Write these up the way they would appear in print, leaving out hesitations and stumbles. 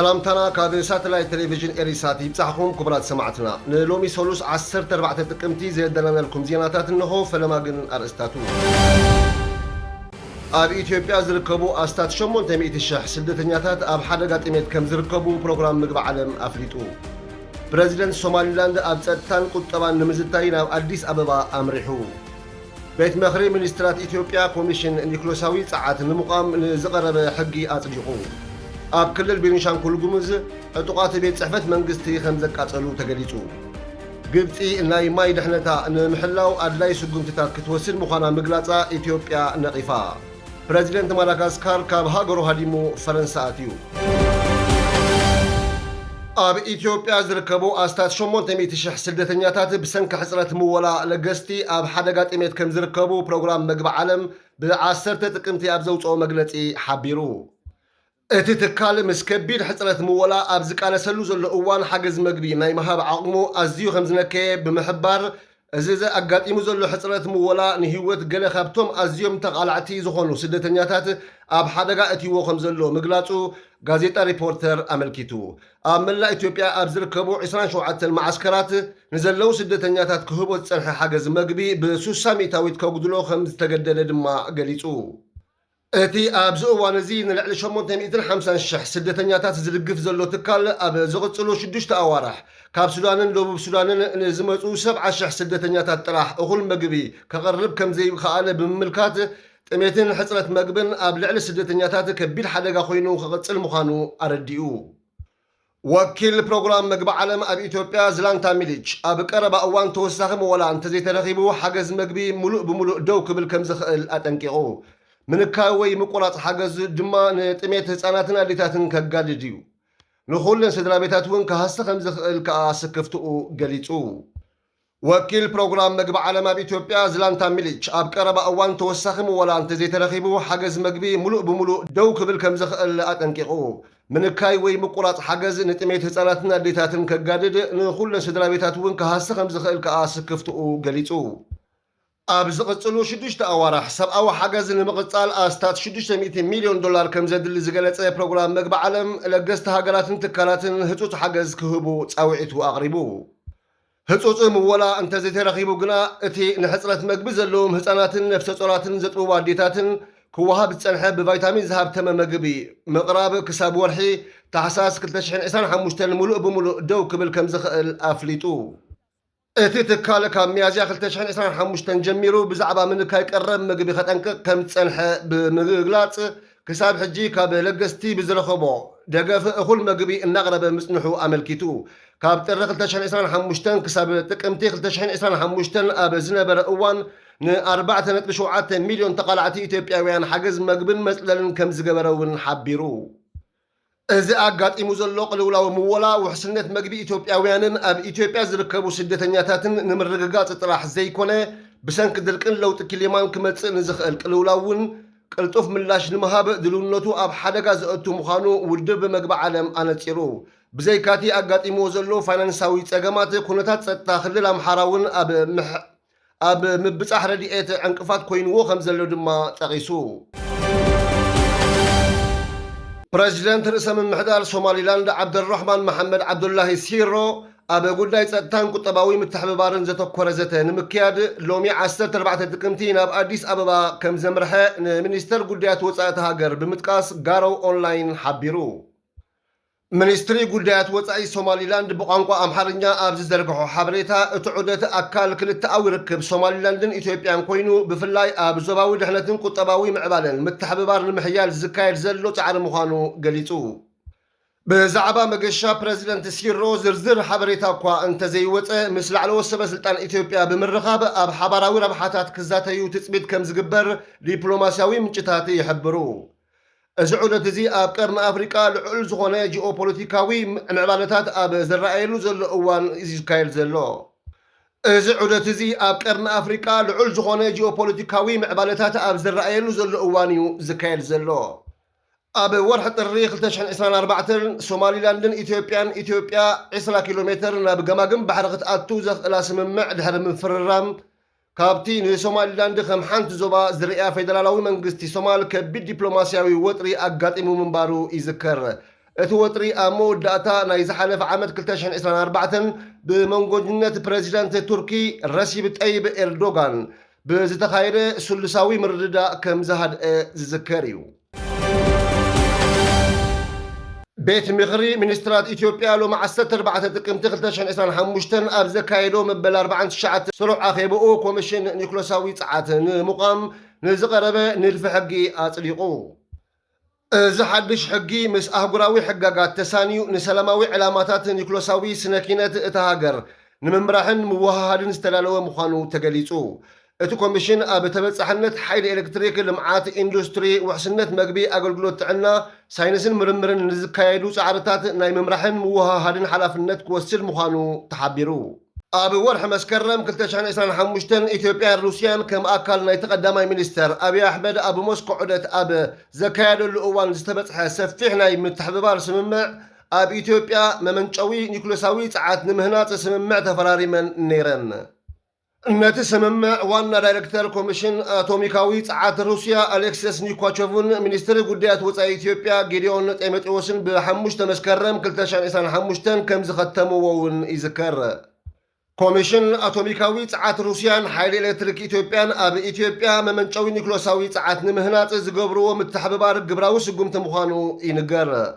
سلامتنا كابين ساتلايت تلفزيون إريساتي بصحكم كبرات سمعتنا نلومي سولوس 14 تقمتي زيدنا لكم زيناتات النهو فلماقن أرستاتو أب إثيوبيا زركبو أستات شمون تميت الشح سلدتنياتات أب حدقات إميت كم زركبو بروغرام مقبع عالم أفريتو بريزيدنت سوماليلاند أب تتان قطبان نمزتاين أب أديس أبابا أمريحو بيت مخري منسترات إثيوبيا كوميشن نيكلوساوي ساعات المقام زقرب حقي أطلقو أب كل بينشانغول غومز طقات بيت صحفت منغستي خمزك أصلو تغليصو ግብፂ ናይ ማይ ድሕነታ ንምሕላው ኣድላይ ስጉምትታት ክትወስድ ምዃና ምግላፃ ኢትዮጵያ ነቒፋ ፕሬዚደንት ማዳጋስካር ካብ ሃገሩ ሃዲሙ ፈረንሳ ኣትዩ ኣብ ኢትዮጵያ ዝርከቡ ኣስታት 800,000 ስደተኛታት ብሰንኪ ሕፅረት ምወላ ለገስቲ ኣብ ሓደጋ ጥሜት ከም ዝርከቡ ፕሮግራም ምግቢ ዓለም ብ10 ጥቅምቲ ኣብ ዘውፅኦ መግለፂ ሓቢሩ እቲ ትካል ምስ ከቢድ ሕፅረት ምወላ ኣብ ዝቃለሰሉ ዘሎ እዋን ሓገዝ መግቢ ናይ መሃብ ዓቕሙ ኣዝዩ ከም ዝነከየ ብምሕባር እዚ ኣጋጢሙ ዘሎ ሕፅረት ምወላ ንህይወት ገለ ካብቶም ኣዝዮም ተቓላዕቲ ዝኾኑ ስደተኛታት ኣብ ሓደጋ እትይዎ ከም ዘሎ ምግላፁ ጋዜጣ ሪፖርተር ኣመልኪቱ ኣብ መላእ ኢትዮጵያ ኣብ ዝርከቡ 27 ማዓስከራት ንዘለዉ ስደተኛታት ክህቦ ዝፀንሐ ሓገዝ መግቢ ብ60 ሚእታዊት ከጉድሎ ከም ዝተገደደ ድማ ገሊፁ እቲ ኣብዚ እዋን እዚ ንልዕሊ 850,000 ስደተኛታት ዝድግፍ ዘሎ ትካል ኣብ ዝቕፅሉ 6 ኣዋርሕ ካብ ሱዳንን ደቡብ ሱዳንን ንዝመፁ 70,000 ስደተኛታት ጥራሕ እኹል መግቢ ከቕርብ ከም ዘይከኣለ ብምምልካት ጥሜትን ሕፅረት መግብን ኣብ ልዕሊ ስደተኛታት ከቢድ ሓደጋ ኮይኑ ክቕፅል ምዃኑ ኣረዲኡ ወኪል ፕሮግራም ምግቢ ዓለም ኣብ ኢትዮጵያ ዝላንታ ሚሊች ኣብ ቀረባ እዋን ተወሳኺ መወላ እንተዘይተረኺቡ ሓገዝ መግቢ ሙሉእ ብምሉእ ደው ክብል ከም ዝኽእል ኣጠንቂቑ ምንካይ ወይ ምቁራፅ ሓገዝ ድማ ንጥሜት ህፃናትን ኣዴታትን ከጋድድ እዩ ንኹለን ስድራ ቤታት እውን ክሃስ ከም ዝኽእል ከዓ ስክፍትኡ ገሊፁ ወኪል ፕሮግራም ምግቢ ዓለም ኣብ ኢትዮጵያ ዝላንታ ሚሊች ኣብ ቀረባ እዋን ተወሳኺ ምወላ እንተዘይተረኺቡ ሓገዝ መግቢ ሙሉእ ብምሉእ ደው ክብል ከም ዝኽእል ኣጠንቂቑ ምንካይ ወይ ምቁራፅ ሓገዝ ንጥሜት ህፃናትን ኣዴታትን ከጋድድ ንኹለን ስድራ ቤታት እውን ክሃስ ከም ዝኽእል ከዓ ስክፍትኡ ገሊፁ ኣብ ዝቕፅሉ 6 ኣዋርሕ ሰብኣዊ ሓገዝ ንምቕፃል ኣስታት $600 ሚልዮን ከም ዘድሊ ዝገለፀ ፕሮግራም ምግቢ ዓለም ለገስቲ ሃገራትን ትካላትን ህፁፅ ሓገዝ ክህቡ ፃውዒቱ ኣቕሪቡ ህፁፅ ምወላ እንተዘይተረኺቡ ግና እቲ ንሕፅረት መግቢ ዘለዎም ህፃናትን ነፍሰ ፆራትን ዘጥብቡ ኣዴታትን ክወሃብ ዝፀንሐ ብቫይታሚን ዝሃብተመ መግቢ ምቕራብ ክሳብ ወርሒ ታሕሳስ 2025 ሙሉእ ብምሉእ ደው ክብል ከም ዝኽእል ኣፍሊጡ እቲ ትካል ካብ ሚያዝያ 2025 ጀሚሩ ብዛዕባ ምንካይ ቀረብ ምግቢ ከጠንቅቕ ከም ዝፀንሐ ብምግላፅ ክሳብ ሕጂ ካብ ለገስቲ ብዝረኸቦ ደገፍ እኹል መግቢ እናቕረበ ምፅንሑ ኣመልኪቱ ካብ ጥሪ 2025 ክሳብ ጥቅምቲ 2025 ኣብ ዝነበረ እዋን ን4.7 ሚልዮን ተቓላዕቲ ኢትዮጵያውያን ሓገዝ መግብን መፅለልን ከም ዝገበረ እውን ሓቢሩ እዚ ኣጋጢሙ ዘሎ ቅልውላዊ ምወላ ውሕስነት መግቢ ኢትዮጵያውያንን ኣብ ኢትዮጵያ ዝርከቡ ስደተኛታትን ንምርግጋፅ ጥራሕ ዘይኮነ ብሰንኪ ድርቅን ለውጢ ክሊማን ክመፅእ ንዝኽእል ቅልውላውን ቅልጡፍ ምላሽ ንምሃብ ድልውነቱ ኣብ ሓደጋ ዘእቱ ምዃኑ ውድብ ምግቢ ዓለም ኣነፂሩ ብዘይካቲ ኣጋጢምዎ ዘሎ ፋይናንሳዊ ፀገማት ኩነታት ፀጥታ ክልል ኣምሓራ እውን ኣብ ምብፃሕ ረድኤት ዕንቅፋት ኮይንዎ ከም ዘሎ ድማ ጠቒሱ ፕሬዚደንት ርእሰ ምምሕዳር ሶማሊላንድ ዓብደልረሕማን መሐመድ ዓብዱላሂ ሲሮ ኣብ ጉዳይ ፀጥታን ቁጠባዊ ምትሕብባርን ዘተኮረ ዘተ ንምክያድ ሎሚ 14 ጥቅምቲ ናብ ኣዲስ ኣበባ ከም ዘምርሐ ንሚኒስተር ጉዳያት ወፃኢቲ ሃገር ብምጥቃስ ጋሮው ኦንላይን ሓቢሩ ሚኒስትሪ ጉዳያት ወፃኢ ሶማሊላንድ ብቋንቋ ኣምሓርኛ ኣብ ዝዘርግሖ ሓበሬታ እቲ ዑደት ኣካል ክልተኣዊ ርክብ ሶማሊላንድን ኢትዮጵያን ኮይኑ ብፍላይ ኣብ ዞባዊ ድሕነትን ቁጠባዊ ምዕባለን ምትሕብባር ንምሕያል ዝካየድ ዘሎ ፃዕሪ ምዃኑ ገሊፁ ብዛዕባ መገሻ ፕሬዚደንት ሲሮ ዝርዝር ሓበሬታ እኳ እንተዘይወፀ ምስ ላዕለወ ሰበስልጣን ኢትዮጵያ ብምርኻብ ኣብ ሓባራዊ ረብሓታት ክዛተዩ ትፅቢት ከም ዝግበር ዲፕሎማስያዊ ምንጭታት ይሕብሩ እዚ ዑደት እዚ ኣብ ቀርኒ ኣፍሪቃ ልዑል ዝኾነ ጂኦፖለቲካዊ ምዕባለታት ኣብ ዝረኣየሉ ዘሎ እዋን ዝካየድ ዘሎ እዚ ዑደት እዚ ኣብ ቀርኒ ኣፍሪቃ ልዑል ዝኾነ ጂኦፖለቲካዊ ምዕባለታት ኣብ ዝረኣየሉ ዘሎ እዋን እዩ ዝካየድ ዘሎ ኣብ ወርሒ ጥሪ 2024 ሶማሊላንድን ኢትዮጵያን ኢትዮጵያ 20 ኪሎ ሜትር ናብ ገማግም ባሕሪ ክትኣቱ ዘኽእላ ስምምዕ ድሕሪ ምፍርራም ካብቲ ንሶማሊላንድ ከም ሓንቲ ዞባ ዝርያ ፌደራላዊ መንግስቲ ሶማል ከቢድ ዲፕሎማስያዊ ወጥሪ ኣጋጢሙ ምንባሩ ይዝከር اتوتري امو داتا نايز حلف عامد 2024 بمنجونجنة بريزيدنت تركي رسيب طيب إردوغان بزتخاير سلساوي مرددا كم زهد زكريو بيت مغري منسترات إثيوبيا لو مع 4 تقيمت 2025 أب زكايدو مبل 4 شعات سروع أخيبو كوميشن نيكلوساوي صعات مقام نزقربه نلف حقي أطلقو زحدش حقي مس أهقراوي حقاقات تسانيو نسلماوي علاماتات نيكلوساوي سنكينة اتهاجر نممراحن موهادن استلالو مخانو تقليصو اتو كوميشن اب تبصحنت حيل الكتريك لمعات اندستري وحسنت مغبي اغلغلوت تعنا ساينسن مرمرن نزكايدو صعرتات ناي ممراحن موهادن حلافنت كوسل مخانو تحبيرو اب ورح مسكرم 2025 اثيوبيا روسيان كم اكل ناي تقدماي مينستر ابي احمد ابو موسكو عدت اب زكايدو الاوان زتبصح سفيح ناي متحببار سممع اب اثيوبيا ممنچوي نيكلوساوي صعات نمهنات سممع تفراريمن نيرن نتي سممع وانا دايركتور كوميشن اتوميكاوي صعات روسيا الكسيس نيكواتشوفن مينستر غديات وصاي اثيوبيا غيديون طيمطيوسن ب5 مسكرم 2025 كم زختموون يذكر كوميشن اتوميكاوي صعات روسيان حيل الكتريك اثيوبيان اب اثيوبيا ممنچوي نيكلوساوي صعات نمهنات زغبرو متحببار غبراو سغمت مخانو ينغر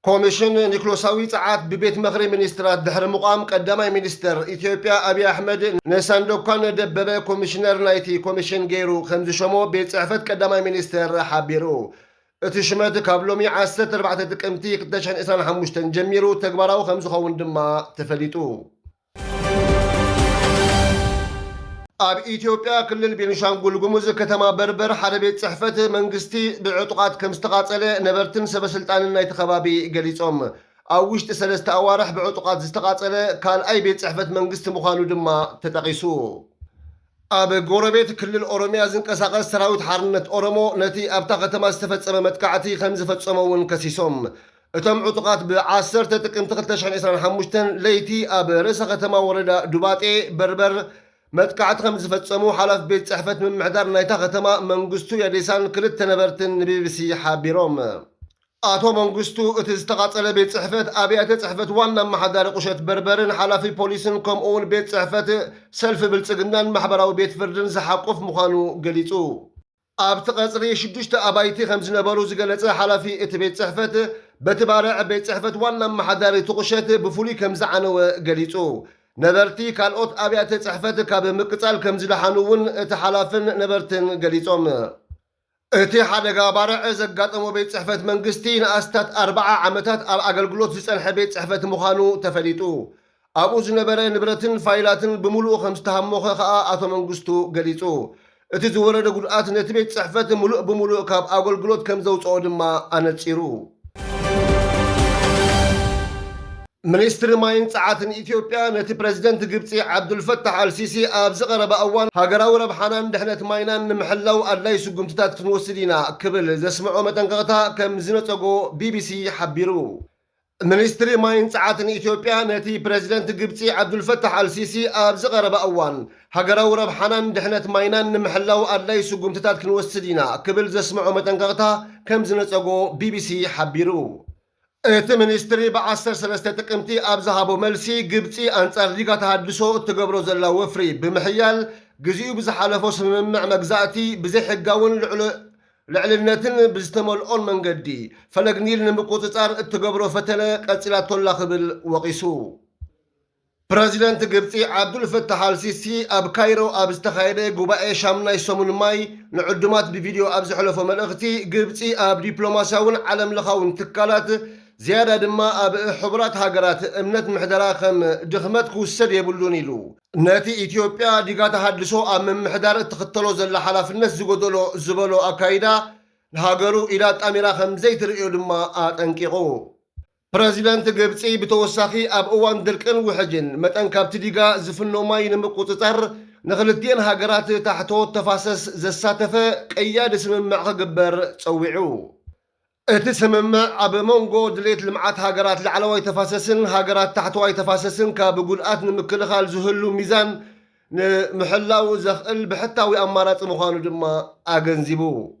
كوميشن نيكلوساوي صعات ببيت مغري منسترات دحر مقام قدامي منستر اثيوبيا ابي احمد نساندوكان دببه كوميشنر نايتي كوميشن غيرو خمس شمو بيت صحفت قدامي منستر حبيرو اتشمت كابلومي 14 تقمتي 2025 جميرو تغبراو خمس خون دما تفليتو اب اثيوبيا كلل بينشانغول غومز كتما بربر حربيت صحفت منغستي بعطقات كم استقاصله نبرتن سبسلطاننا يتخبابي غليصوم او وشت 3 اوارح بعطقات استقاصله كان اي بيت صحفت منغست مخانو دما تتقيسو اب غوربيت كلل اوروميا زنقساقس سراويت حرنت اورومو نتي ابتا كتما استفصم متكعتي خمس فصمون كسيسوم اتم عطقات ب10 تقمت 2025 ليتي اب رئيس كتما وردا دباطي بربر متكعت خمس فتصمو حلف بيت صحفت من معدار نايتا ختما منغستو يديسان كلت نبرتن بي بي سي حابيروم اتو منغستو اتستقاصل بيت صحفت ابيات صحفت وانا محدار قشت بربرن حلفي بوليسن كوم اون بيت صحفت سلف بالصقنان محبراو بيت فردن زحقف مخانو غليصو اب تقصري شدشت ابايتي خمس نبرو زغلص حلفي ات بيت صحفت بتبارع بيت صحفت وانا محدار تقشت بفولي كم زعنو غليصو نبرتي كالوت ابيات صحفت كاب مقصال كم زلحنون تحلافن نبرتن غليصوم اتي حدغا بارع زغاطمو بيت صحفت منغستي ناستات 4 عامتات اب اغلغلوت زصلح بيت صحفت مخانو تفليطو ابو زنبره نبرتن فايلاتن بملو خمس تهمخ خا اتو منغستو غليصو اتي زورد غدات نت بيت صحفت ملو بملو كاب اغلغلوت كم زوصو دما انصيرو منستر ماين صعاتن اثيوبيا نتي بريزيدنت غبصي عبد الفتاح السيسي ابز قرب اوان هاغراو ربحانان دحنت ماينان نمحلو الله يسغمتات كنوسدينا كبل زسمعو متنققتا كم زنصغو بي بي سي حبيرو منستر ماين صعاتن اثيوبيا نتي بريزيدنت غبصي عبد الفتاح السيسي ابز قرب اوان هاغراو ربحانان دحنت ماينان نمحلو الله يسغمتات كنوسدينا كبل زسمعو متنققتا كم زنصغو بي بي سي حبيرو ات منستري ب10 سلسته تقمتي ابزهابو ملسي غبصي انصار ديغا تحدثو تغبرو زلا وفري بمحيال غزيو بزحالفو سممع مغزاتي بزي حغاون لعلنتن بزتملون منغدي فلغنيل نمقوصصار تغبرو فتله قصيلاتو لاخبل وقيسو بريزيدنت غبصي عبد الفتاح السيسي اب كايرو اب استخايده غباء شامناي سمون ماي نعدمات بفيديو اب زحلفو ملختي غبصي اب دبلوماسياون عالم لخاون تكالات زيادة دما اب حبرات هاجرات امنت محدرا خم دخمت كوسد يبلون يلو ناتي اثيوبيا ديغا تحدثو ام محدر تختلو زل حلافنس زغدلو زبلو اكايدا هاجرو الى طاميرا خم زيت ريو دما اطنقيقو بريزيدنت غبصي بتوساخي اب اوان درقن وحجن متن كابت ديغا زفنو ماي نمقوططر نخلتين هاجرات تحتو تفاسس زساتفه قياد سممع خغبر صويعو اتسممع اب مونغو دليت لمعات هاجرات لعلوي تفاسسن هاجرات تحتواي تفاسسن كبقولات نمكلخال زهلو ميزان محلاو زخل بحتاوي امارات مخانو دما اغنزيبو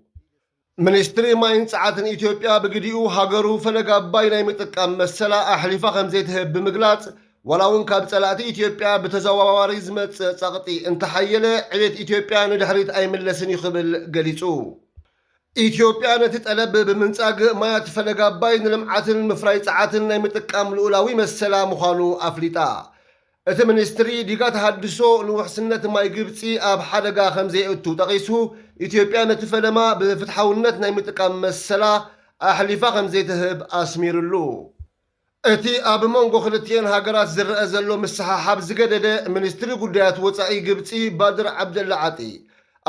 منستري ماين ساعتن إثيوبيا بقديو هاجرو فلقاباي ناي متقام مسلا أحلفا خمزيته بمقلات ولاون كاب سلاتي إثيوبيا بتزاواري زمت ساقطي انت حيلة عيت إثيوبيا ندحريت أي ملسن يخبل قليتو إثيوبيا نتتقلب بمنساق ما يتفلقاباي نلمعاتن مفراي ساعتن ناي متقام الأولاوي مسلا مخانو أفليتا እቲ ሚኒስትሪ ዲጋ ተሃድሶ ንውሕስነት ማይ ግብፂ ኣብ ሓደጋ ከም ዘይእቱ ጠቒሱ ኢትዮጵያ ነቲ ፈለማ ብፍትሓውነት ናይ ምጥቃም መሰላ ኣሕሊፋ ከም ዘይትህብ ኣስሚሩሉ እቲ ኣብ መንጎ ክልቲአን ሃገራት ዝረአ ዘሎ ምስሓሓብ ዝገደደ ሚኒስትሪ ጉዳያት ወፃኢ ግብፂ ባድር ዓብደላ ዓጢ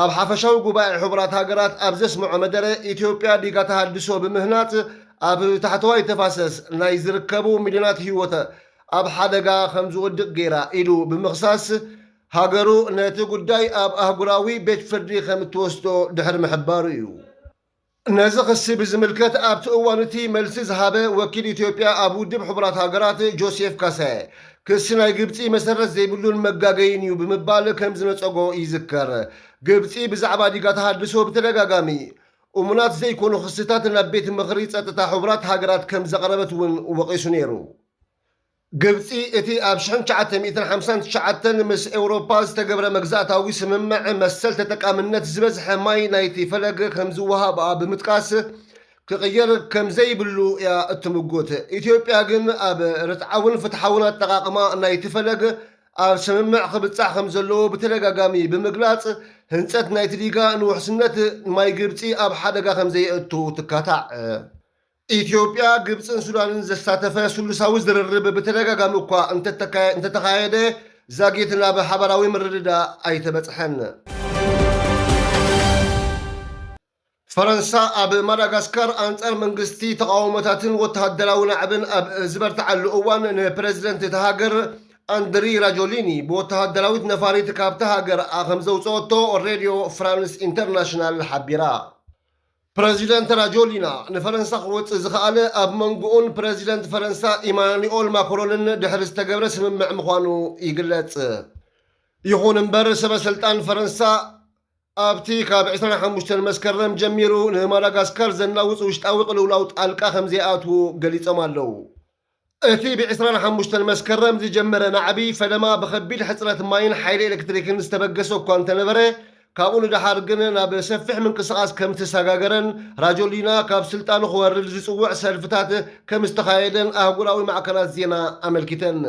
ኣብ ሓፈሻዊ ጉባኤ ሕቡራት ሃገራት ኣብ ዘስምዖ መደረ ኢትዮጵያ ዲጋ ተሃድሶ ብምህናት ኣብ ታሕተዋይ ተፋሰስ ናይ ዝርከቡ ሚልዮናት ህይወት ኣብ ሓደጋ ከም ዝወድቕ ገይራ ኢሉ ብምኽሳስ ሃገሩ ነቲ ጉዳይ ኣብ ኣህጉራዊ ቤት ፍርዲ ከም እትወስዶ ድሕሪ ምሕባሩ እዩ ነዚ ክሲ ብዝምልከት ኣብቲ እዋን እቲ መልሲ ዝሃበ ወኪል ኢትዮጵያ ኣብ ውድብ ሕቡራት ሃገራት ጆሴፍ ካሳየ ክሲ ናይ ግብፂ መሰረት ዘይብሉን መጋገይን እዩ ብምባል ከም ዝነፀጎ ይዝከር ግብፂ ብዛዕባ ዲጋ ተሃድሶ ብተደጋጋሚ እሙናት ዘይኮኑ ክስታት ናብ ቤት ምኽሪ ፀጥታ ሕቡራት ሃገራት ከም ዘቕረበት እውን ወቒሱ ነይሩ ግብፂ እቲ ኣብ 1959 ምስ ኤውሮፓ ዝተገብረ መግዛእታዊ ስምምዕ መሰል ተጠቃምነት ዝበዝሐ ማይ ናይቲ ፈለግ ከም ዝወሃብኣ ብምጥቃስ ክቕየር ከም ዘይብሉ እያ እትምጎት ኢትዮጵያ ግን ኣብ ርትዓውን ፍትሓውን ኣጠቓቕማ ናይቲ ፈለግ ኣብ ስምምዕ ክብፃዕ ከም ዘለዎ ብተደጋጋሚ ብምግላፅ ህንፀት ናይቲ ዲጋ ንውሕስነት ማይ ግብፂ ኣብ ሓደጋ ከም ዘየእቱ ትካታዕ ኢትዮጵያ ግብፅን ሱዳንን ዘሳተፈ ሱሉሳዊ ዝርርብ ብተደጋጋሚ እኳ እንተተካየደ ዛጊት ናብ ሓበራዊ ምርድዳ ኣይተበፅሐን ፈረንሳ ኣብ ማዳጋስካር ኣንጻር መንግስቲ ተቃውሞታትን ወተሃደራዊ ናዕብን ኣብ ዝበርትዓሉ እዋን ንፕረዚደንት እቲ ሃገር ኣንድሪ ራጆሊኒ ብወተሃደራዊት ነፋሪት ካብቲ ሃገር ከም ዘውፅኦቶ ሬድዮ ፍራንስ ኢንተርናሽናል ሓቢራ ፕረዚደንት ራጆሊና ንፈረንሳ ክወፅእ ዝኸኣለ ኣብ መንጎኡን ፕረዚደንት ፈረንሳ ኢማኑኤል ማክሮንን ድሕሪ ዝተገብረ ስምምዕ ምዃኑ ይግለጽ ይኹን እምበር ሰበስልጣን ፈረንሳ ኣብቲ ካብ 25 መስከረም ጀሚሩ ንማዳጋስካር ዘናውፅ ውሽጣዊ ቅልውላው ጣልቃ ከም ዘይኣትዉ ገሊፆም ኣለዉ እቲ ብ25 መስከረም ዝጀመረ ናዕቢ ፈለማ ብከቢድ ሕፅረት ማይን ሓይሊ ኤሌክትሪክን ዝተበገሰ እኳ እንተነበረ ካብኡ ንድሓር ግን ናብ ሰፊሕ ምንቅስቓስ ከም ተሰጋገረን ራጆሊና ካብ ስልጣኑ ክወርድ ዝፅውዕ ሰልፍታት ከም ዝተኻየደን ኣህጉራዊ ማዕከናት ዜና ኣመልኪተን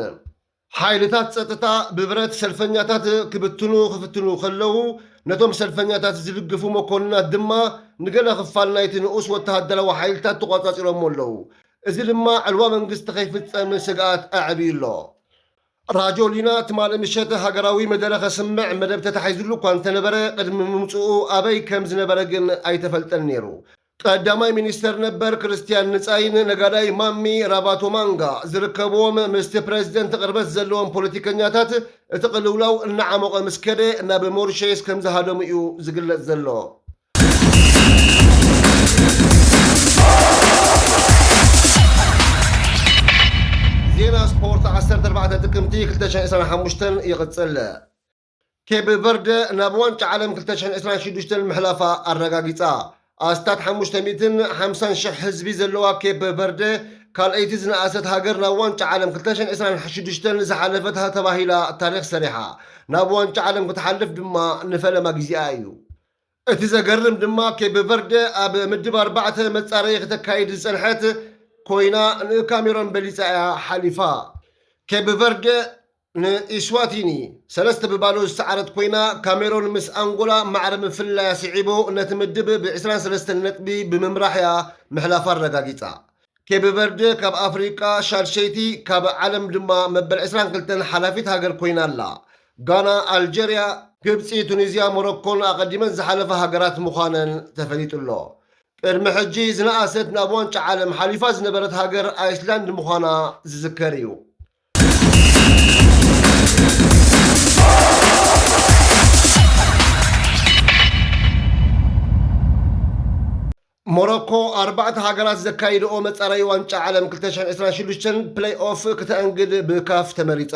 ሓይልታት ፀጥታ ብብረት ሰልፈኛታት ክፍትኑ ከለዉ ነቶም ሰልፈኛታት ዝልግፉ መኮንናት ድማ ንገለ ክፋል ናይቲ ንኡስ ወተሃደራዊ ሓይልታት ተቆፃፂሮም ኣለዉ እዚ ድማ ዕልዋ መንግስቲ ከይፍፀም ስግኣት ኣዕብዩሎ ራጆሊና ትማል ምሸት ሃገራዊ መደረ ከስምዕ መደብ ተታሒዙሉ እኳ እንተነበረ ቅድሚ ምምፅኡ ኣበይ ከም ዝነበረ ግን ኣይተፈልጠን ነይሩ ቀዳማይ ሚኒስተር ነበር ክርስቲያን ንፃይን ነጋዳይ ማሚ ራባቶማንጋ ዝርከብዎም ምስቲ ፕረዚደንት ቅርበት ዘለዎም ፖለቲከኛታት እቲ ቅልውላው እናዓመቐ ምስ ከደ ናብ ሞሪሸስ ከም ዝሃደሙ እዩ ዝግለጽ ዘሎ ዜና ስፖርት 14 ጥቅምቲ 2025 ይቕፅል ኬፕ ቨርደ ናብ ዋንጫ ዓለም 2026 ምሕላፋ ኣረጋጊፃ ኣስታት 550,000 ህዝቢ ዘለዋ ኬፕ ቨርደ ካልአይቲ ዝነኣሰት ሃገር ናብ ዋንጫ ዓለም 2026 ዝሓለፈት ተባሂላ ታሪክ ሰሪሓ ናብ ዋንጫ ዓለም ክትሓልፍ ድማ ንፈለማ ግዚኣ እዩ እቲ ዘገርም ድማ ኬፕ ቨርደ ኣብ ምድብ 4 መጻረዪ ክተካይድ ዝፀንሐት ኮይና ንካሜሮን በሊፃ እያ ሓሊፋ ኬፕ ቨርደ ንኢስዋቲኒ 3 ብባሎ ዝሰዓረት ኮይና ካሜሮን ምስ አንጎላ ማዕረ ምፍላይ ስዒቦ ነቲ ምድብ ብ23 ነጥቢ ብምምራሕ እያ ምሕላፋ ኣረጋጊፃ ኬፕ ቨርደ ካብ ኣፍሪቃ ሻልሸይቲ ካብ ዓለም ድማ መበል 22 ሓላፊት ሃገር ኮይና ኣላ ጋና ኣልጀርያ ግብፂ ቱኒዝያ ሞሮኮን ኣቐዲመን ዝሓለፈ ሃገራት ምዃነን ተፈሊጡሎ ቅድሚ ሕጂ ዝነኣሰት ናብ ዋንጫ ዓለም ሓሊፋ ዝነበረት ሃገር ኣይስላንድ ምዃና ዝዝከር እዩ ሞሮኮ 4 ሃገራት ዘካይድኦ መጻረዪ ዋንጫ ዓለም 2026 ፕሌይ ኦፍ ክትአንግድ ብካፍ ተመሪፃ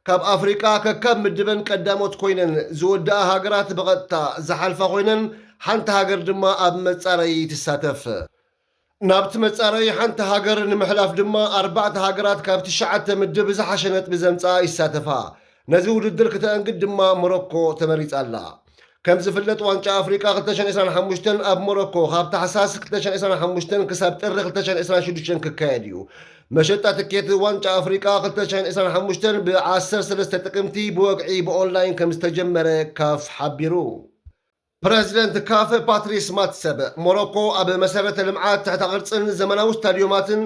ካብ ኣፍሪቃ ከካብ ምድበን ቀዳሞት ኮይነን ዝወዳኣ ሃገራት ብቐጥታ ዝሓልፋ ኮይነን ሓንቲ ሃገር ድማ ኣብ መጻረይ ትሳተፍ ናብቲ መጻረይ ሓንቲ ሃገር ንምሕላፍ ድማ 4 ሃገራት ካብ 9 ምድብ ዝሓሸ ነጥቢ ዘምጽኣ ይሳተፋ ነዚ ውድድር ክትአንግድ ድማ ሞሮኮ ተመሪጻላ ከም ዝፍለጥ ዋንጫ ኣፍሪቃ 2025 ኣብ ሞሮኮ ካብ ታሕሳስ 2025 ክሳብ ጥሪ 2026 ክካየድ እዩ መሸጣ ትኬት ዋንጫ ኣፍሪቃ 2025 ብ13 ጥቅምቲ ብወግዒ ብኦንላይን ከም ዝተጀመረ ካፍ ሓቢሩ ፕሬዚደንት ካፍ ፓትሪስ ማትሰብ ሞሮኮ ኣብ መሰረተ ልምዓት ትሕተ ቅርጽን ዘመናዊ ስታድዮማትን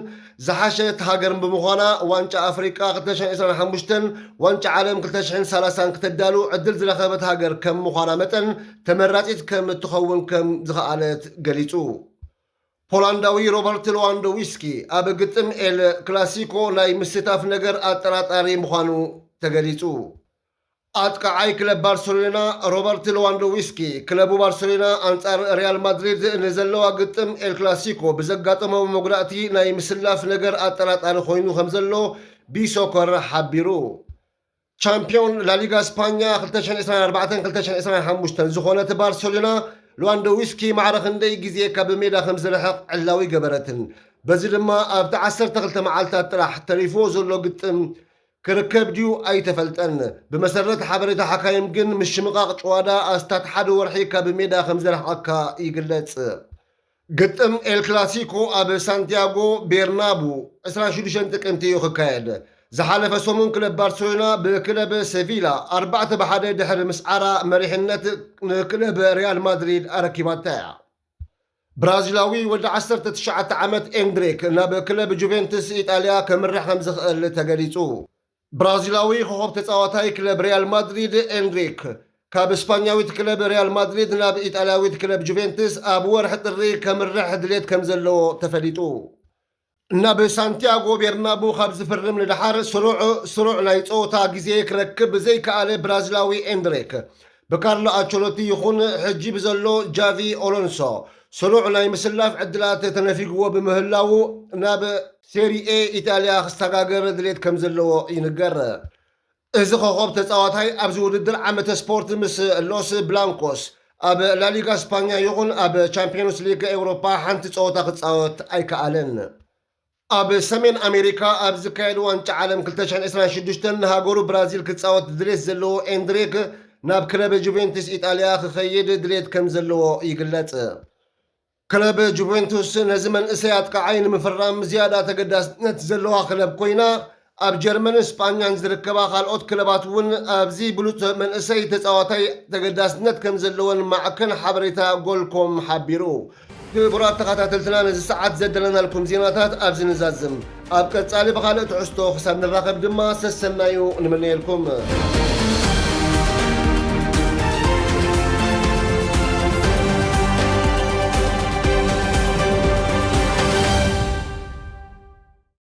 ዝሓሸት ሃገር ብምዃና ዋንጫ ኣፍሪቃ 2025 ዋንጫ ዓለም 2030 ክትዳሉ ዕድል ዝረኸበት ሃገር ከም ምዃና መጠን ተመራጺት ከም እትኸውን ከም ዝኸኣለት ገሊጹ ፖላንዳዊ ሮበርት ሌዋንዶውስኪ ኣብ ግጥም ኤል ክላሲኮ ናይ ምስታፍ ነገር ኣጠራጣሪ ምዃኑ ተገሊጹ ኣጥቃዓይ ክለብ ባርሴሎና ሮበርት ሌዋንዶውስኪ ክለቡ ባርሴሎና አንጻር ሪያል ማድሪድ ንዘለዋ ግጥም ኤል ክላሲኮ ብዘጋጠመ መጉዳእቲ ናይ ምስላፍ ነገር ኣጠራጣሪ ኮይኑ ከም ዘሎ ቢሶከር ሓቢሩ ቻምፒዮን ላሊጋ ስፓኛ 2024-2025 ዝኾነት ባርሴሎና ሌዋንዶውስኪ ማዕረ ክንደይ ግዜ ካብ ሜዳ ከም ዝረሕቕ ዕላዊ ገበረትን በዚ ድማ ኣብቲ 12 መዓልታት ጥራሕ ተሪፎ ዘሎ ግጥም ክርከብ ድዩ ኣይተፈልጠን ብመሰረት ሓበሬታ ሓካይም ግን ምሽምቓቕ ጨዋዳ ኣስታት ሓደ ወርሒ ካብ ሜዳ ከም ዝረሕቐካ ይግለጽ ግጥም ኤል ክላሲኮ ኣብ ሳንቲያጎ ቤርናቡ 26 ጥቅምቲ እዩ ክካየድ ዝሓለፈ ሰሙን ክለብ ባርሴሎና ብክለብ ሴቪላ 4-1 ድሕሪ ምስዓራ መሪሕነት ንክለብ ሪያል ማድሪድ ኣረኪባታ እያ ብራዚላዊ ወዲ 19 ዓመት ኤንድሪክ ናብ ክለብ ጁቬንቱስ ኢጣልያ ከምርሕ ከም ዝኽእል ተገሊጹ ብራዚላዊ ኮኸብ ተጻዋታይ ክለብ ሪያል ማድሪድ ኤንድሪክ ካብ እስፓኛዊት ክለብ ሪያል ማድሪድ ናብ ኢጣልያዊት ክለብ ጁቬንቱስ ኣብ ወርሒ ጥሪ ከምርሕ ድሌት ከም ዘለዎ ተፈሊጡ ናብ ሳንቲያጎ ቤርናቡ ካብ ዝፍርም ንድሓር ስሩዕ ናይ ጸወታ ግዜ ክረክብ ዘይከኣለ ብራዚላዊ ኤንድሪክ ብካርሎ አንቸሎቲ ይኹን ሕጂ ብዘሎ ጃቪ አሎንሶ ስሩዕ ናይ ምስላፍ ዕድላት ተነፊግዎ ብምህላው ናብ ሴሪኤ ኢጣልያ ክስተጋገር ድሌት ከም ዘለዎ ይንገር እዚ ኮኸብ ተጻዋታይ ኣብዚ ውድድር ዓመተ ስፖርት ምስ ሎስ ብላንኮስ ኣብ ላሊጋ ስፓኛ ይኹን ኣብ ቻምፒዮንስ ሊግ ኤውሮፓ ሓንቲ ጸወታ ክጻወት ኣይከኣለን ኣብ ሰሜን ኣሜሪካ ኣብ ዝካየድ ዋንጫ ዓለም 2026 ንሃገሩ ብራዚል ክጻወት ድሌት ዘለዎ ኤንድሪክ ናብ ክለብ ጁቬንቱስ ኢጣልያ ክኸይድ ድሌት ከም ዘለዎ ይግለጽ ክለብ ጁቬንቱስ ነዚ መንእሰይ ኣጥቃዓይ ንምፍራም ዝያዳ ተገዳስነት ዘለዋ ክለብ ኮይና ኣብ ጀርመን ስፓኛን ዝርከባ ካልኦት ክለባት እውን ኣብዚ ብሉፅ መንእሰይ ተጻዋታይ ተገዳስነት ከም ዘለወን ማዕከን ሓበሬታ ጎልኮም ሓቢሩ ክቡራት ተኸታተልትና ነዚ ሰዓት ዘደለናልኩም ዜናታት ኣብዚ ንዛዝም ኣብ ቀጻሊ ብኻልእ ትሕዝቶ ክሳብ ንራኸብ ድማ ሰሰናዩ ንመነየልኩም